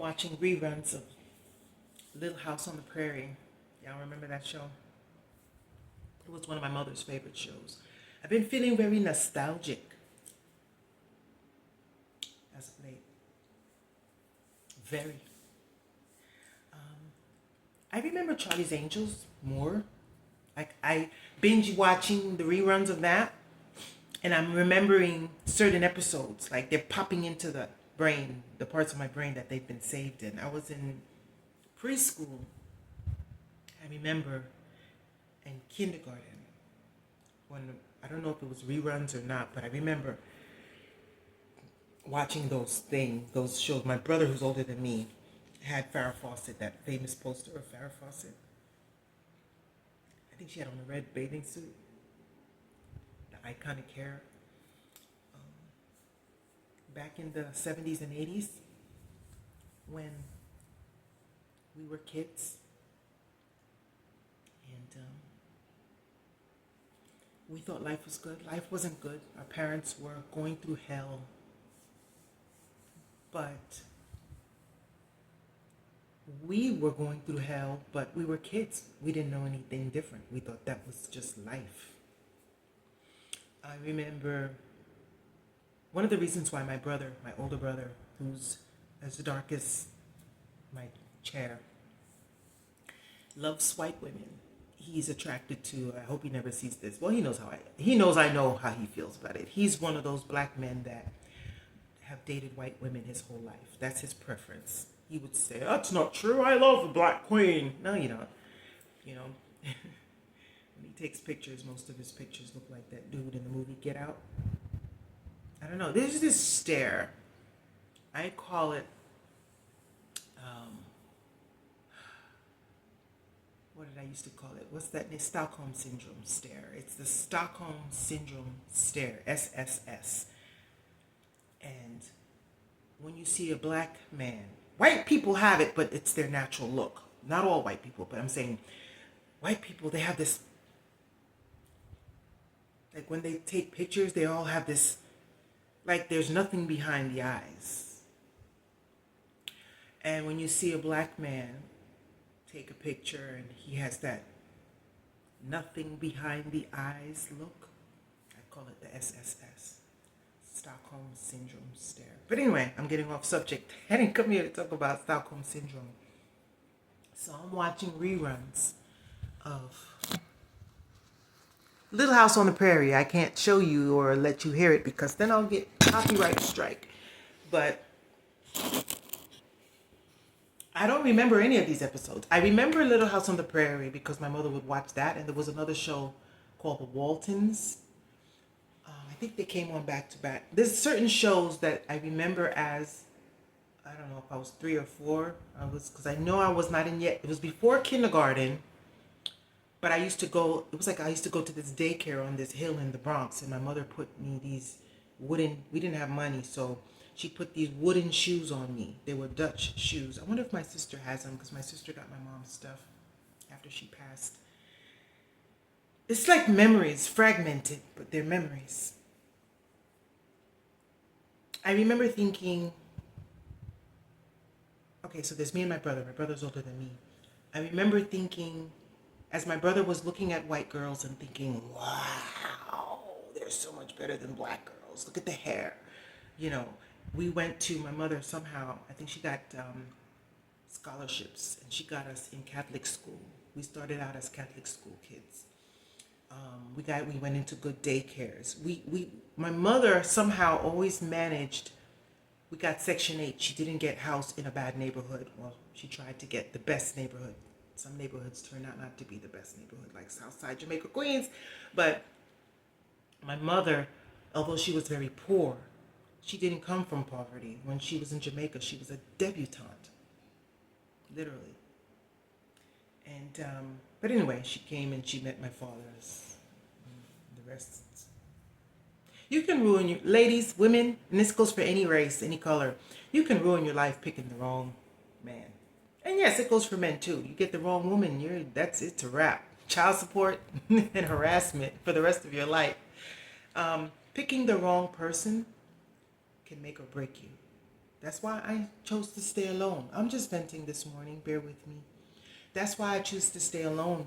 watching reruns of Little House on the Prairie. Y'all remember that show? It was one of my mother's favorite shows. I've been feeling very nostalgic as of late. Very. I remember Charlie's Angels more. Like I binge watching the reruns of that, and I'm remembering certain episodes. Like they're popping into the brain, the parts of my brain that they've been saved in. I was in preschool. I remember in kindergarten when I don't know if it was reruns or not, but I remember watching those shows. My brother, who's older than me, had Farrah Fawcett, that famous poster of Farrah Fawcett. I think she had on a red bathing suit, the iconic hair. Back in the 70s and 80s, when we were kids, and we thought life was good. Life wasn't good. Our parents were going through hell, but we were going through hell, but we were kids. We didn't know anything different. We thought that was just life. I remember one of the reasons why my older brother, who's as dark as my chair, loves white women. He's attracted to, I hope he never sees this. Well, he knows I know how he feels about it. He's one of those black men that have dated white women his whole life. That's his preference. He would say, that's not true. I love the black queen. No, you don't. You know, when he takes pictures, most of his pictures look like that dude in the movie Get Out. I don't know. There's this stare. I call it, what did I used to call it? What's that? The Stockholm Syndrome stare. It's the Stockholm Syndrome stare, SSS. And when you see a black man, white people have it, but it's their natural look. Not all white people, but I'm saying white people, they have this, like when they take pictures, they all have this, like there's nothing behind the eyes. And when you see a black man take a picture and he has that nothing behind the eyes look, I call it the SSS, Stockholm Syndrome stare. But anyway, I'm getting off subject. I didn't come here to talk about Stockholm Syndrome. So I'm watching reruns of Little House on the Prairie. I can't show you or let you hear it because then I'll get copyright strike. But I don't remember any of these episodes. I remember Little House on the Prairie because my mother would watch that, and there was another show called The Waltons. I think they came on back to back. There's certain shows that I remember as, I don't know if I was 3 or 4. Because I know I was not in yet. It was before kindergarten. But I used to go to this daycare on this hill in the Bronx, and my mother put me these we didn't have money, so she put these wooden shoes on me. They were Dutch shoes. I wonder if my sister has them, because my sister got my mom's stuff after she passed. It's like memories, fragmented, but they're memories. I remember thinking, okay, so there's me and my brother. My brother's older than me. I remember thinking, as my brother was looking at white girls and thinking, wow, they're so much better than black girls. Look at the hair. You know, we went to, my mother somehow, I think she got scholarships, and she got us in Catholic school. We started out as Catholic school kids. We went into good daycares. My mother somehow always managed. We got Section 8. She didn't get house in a bad neighborhood. Well, she tried to get the best neighborhood. Some neighborhoods turn out not to be the best neighborhood, like Southside Jamaica, Queens. But my mother, although she was very poor, she didn't come from poverty. When she was in Jamaica, she was a debutante, literally. And but anyway, she came and she met my father's. The rest. You can ruin your, ladies, women, and this goes for any race, any color. You can ruin your life picking the wrong man. And yes, it goes for men too. You get the wrong woman, it's a wrap. Child support and harassment for the rest of your life. Picking the wrong person can make or break you. That's why I chose to stay alone. I'm just venting this morning, bear with me. That's why I choose to stay alone,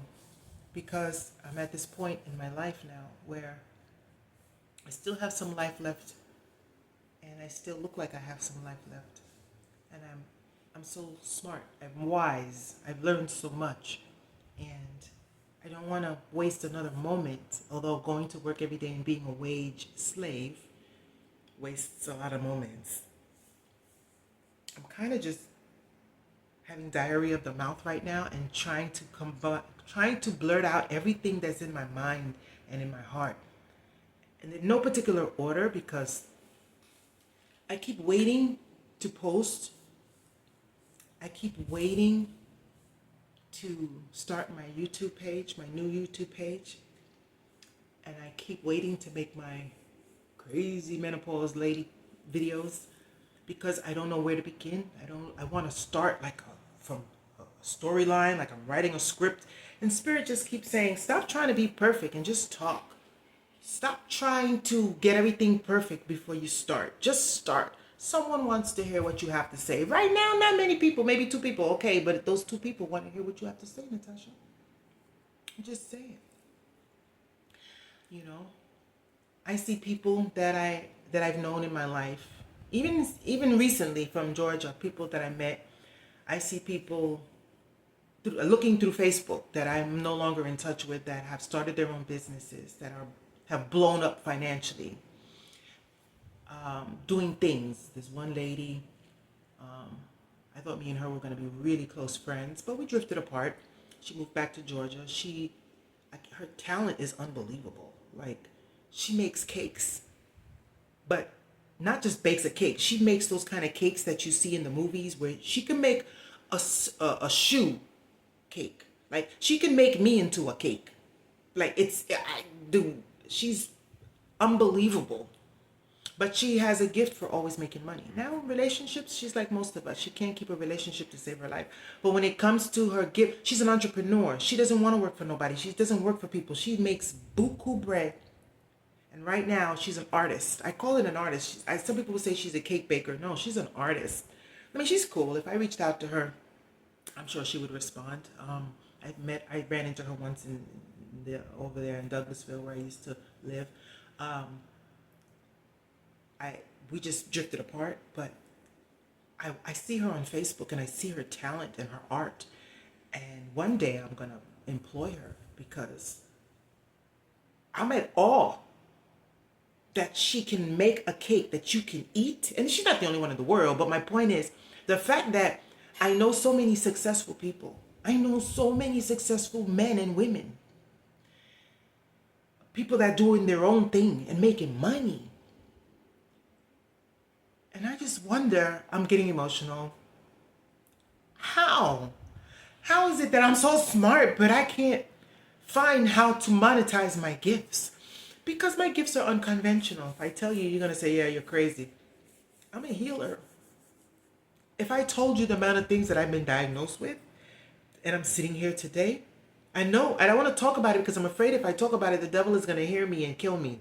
because I'm at this point in my life now where I still have some life left, and I still look like I have some life left. And I'm so smart. I'm wise. I've learned so much. And I don't want to waste another moment, although going to work every day and being a wage slave wastes a lot of moments. I'm kind of just having diarrhea of the mouth right now and trying to blurt out everything that's in my mind and in my heart. And in no particular order, because I keep waiting to post. I keep waiting to start my YouTube page, my new YouTube page. And I keep waiting to make my crazy menopause lady videos, because I don't know where to begin. I want to start from a storyline, like I'm writing a script. And Spirit just keeps saying, stop trying to be perfect and just talk. Stop trying to get everything perfect before you start. Just start. Someone wants to hear what you have to say. Right now, not many people, maybe 2 people. Okay, but if those 2 people want to hear what you have to say, Natasha, I'm just saying. You know, I see people that I've known in my life, even recently from Georgia, people that I met. I see people looking through Facebook that I'm no longer in touch with, that have started their own businesses, that have blown up financially, doing things. There's one lady, I thought me and her were going to be really close friends, but we drifted apart. She moved back to Georgia. Her talent is unbelievable. Like, she makes cakes, but not just bakes a cake. She makes those kind of cakes that you see in the movies, where she can make a shoe cake. Like, she can make me into a cake. Like, she's unbelievable. But she has a gift for always making money. Now, in relationships, she's like most of us. She can't keep a relationship to save her life. But when it comes to her gift, she's an entrepreneur. She doesn't want to work for nobody. She doesn't work for people. She makes buku bread. And right now, she's an artist. I call it an artist. Some people would say she's a cake baker. No, she's an artist. I mean, she's cool. If I reached out to her, I'm sure she would respond. I ran into her once over there in Douglasville, where I used to live. We just drifted apart, but I see her on Facebook, and I see her talent and her art. And one day I'm going to employ her, because I'm at awe that she can make a cake that you can eat. And she's not the only one in the world, but my point is the fact that I know so many successful people. I know so many successful men and women. People that are doing their own thing and making money. And I just wonder, I'm getting emotional. How? How is it that I'm so smart, but I can't find how to monetize my gifts? Because my gifts are unconventional. If I tell you, you're going to say, yeah, you're crazy. I'm a healer. If I told you the amount of things that I've been diagnosed with, and I'm sitting here today, I know, and I want to talk about it because I'm afraid if I talk about it, the devil is going to hear me and kill me.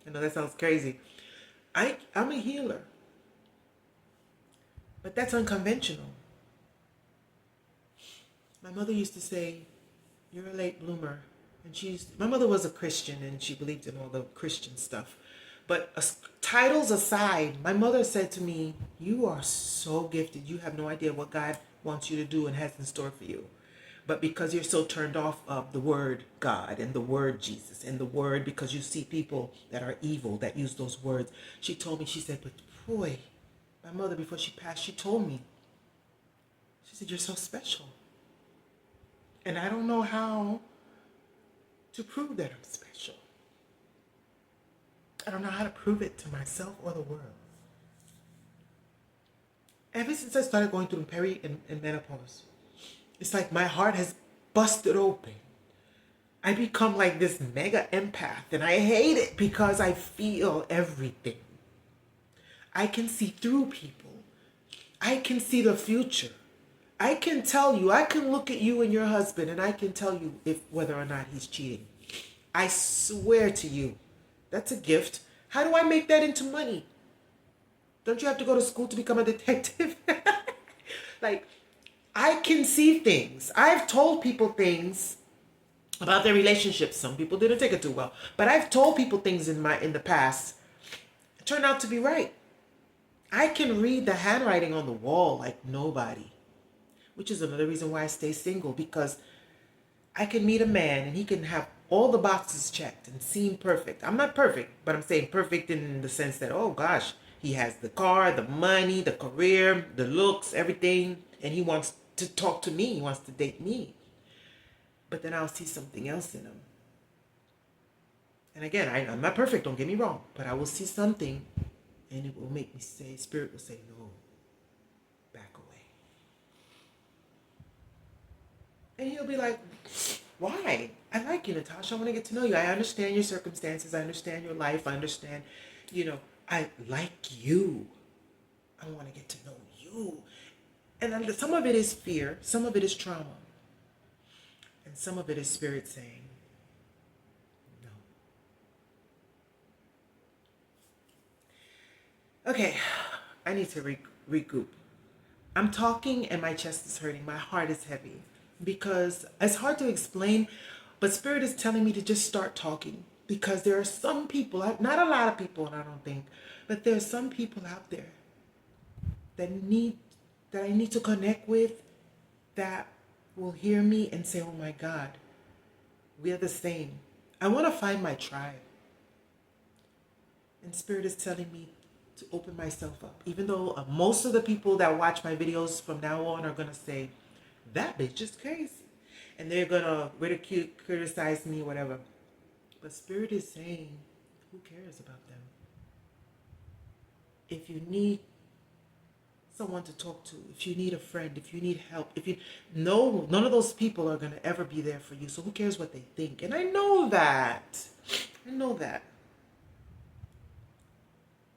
I know that sounds crazy. I'm a healer. But that's unconventional. My mother used to say, you're a late bloomer. And my mother was a Christian, and she believed in all the Christian stuff. But titles aside, my mother said to me, you are so gifted. You have no idea what God wants you to do and has in store for you. But because you're so turned off of the word God and the word Jesus and the word, because you see people that are evil that use those words. She told me, she said, but boy, my mother, before she passed, she told me, she said, you're so special. And I don't know how to prove that I'm special. I don't know how to prove it to myself or the world. Ever since I started going through peri and menopause, it's like my heart has busted open. I become like this mega empath, and I hate it because I feel everything. I can see through people. I can see the future. I can tell you, I can look at you and your husband, and I can tell you whether or not he's cheating. I swear to you, that's a gift. How do I make that into money? Don't you have to go to school to become a detective? Like, I can see things. I've told people things about their relationships. Some people didn't take it too well, but I've told people things in the past. It turned out to be right. I can read the handwriting on the wall like nobody, which is another reason why I stay single, because I can meet a man and he can have all the boxes checked and seem perfect. I'm not perfect, but I'm saying perfect in the sense that, oh gosh, he has the car, the money, the career, the looks, everything, and he wants to talk to me. He wants to date me. But then I'll see something else in him. And again, I'm not perfect, don't get me wrong, but I will see something and it will make me say, Spirit will say, no, back away. And he'll be like, why? I like you, Natasha. I want to get to know you. I understand your circumstances. I understand your life. I understand, I like you. I want to get to know you. And some of it is fear. Some of it is trauma. And some of it is Spirit saying, no. Okay, I need to regroup. I'm talking and my chest is hurting. My heart is heavy because it's hard to explain, but Spirit is telling me to just start talking, because there are some people, not a lot of people, and I don't think, but there are some people out there that I need to connect with, that will hear me and say, oh my God, we are the same. I want to find my tribe. And Spirit is telling me to open myself up. Even though most of the people that watch my videos from now on are going to say, that bitch is crazy. And they're going to ridicule, criticize me, whatever. But Spirit is saying, who cares about them? If you need someone to talk to, if you need a friend, if you need help, none of those people are going to ever be there for you. So who cares what they think? And I know that.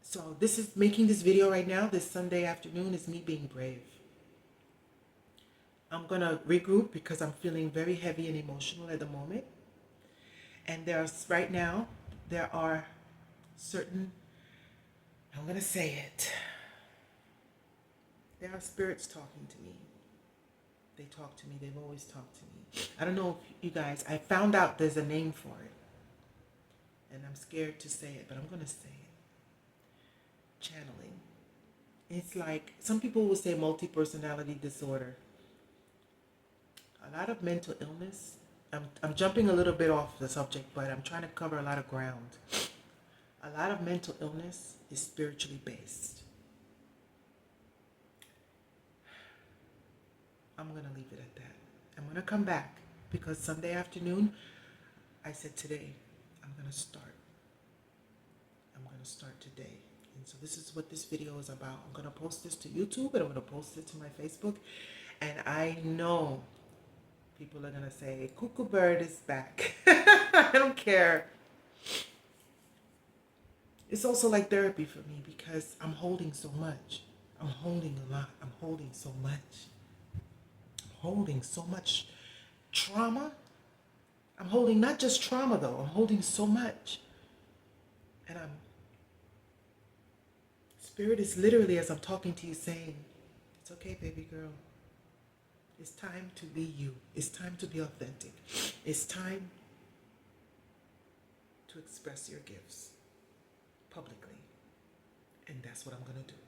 So making this video right now, this Sunday afternoon, is me being brave. I'm going to regroup because I'm feeling very heavy and emotional at the moment. And right now, there are certain, I'm going to say it. There are spirits talking to me. They talk to me. They've always talked to me. I don't know if you guys, I found out there's a name for it. And I'm scared to say it, but I'm going to say it. Channeling. It's like, some people will say multi-personality disorder. A lot of mental illness. I'm jumping a little bit off the subject, but I'm trying to cover a lot of ground. A lot of mental illness is spiritually based. I'm going to leave it at that. I'm going to come back because Sunday afternoon, I said today, I'm going to start. I'm going to start today. And so this is what this video is about. I'm going to post this to YouTube and I'm going to post it to my Facebook. And I know people are going to say, Cuckoo Bird is back. I don't care. It's also like therapy for me because I'm holding so much. I'm holding a lot. I'm holding so much. Holding so much trauma. I'm holding not just trauma though, I'm holding so much. And Spirit is literally, as I'm talking to you, saying, it's okay, baby girl. It's time to be you. It's time to be authentic. It's time to express your gifts publicly. And that's what I'm going to do.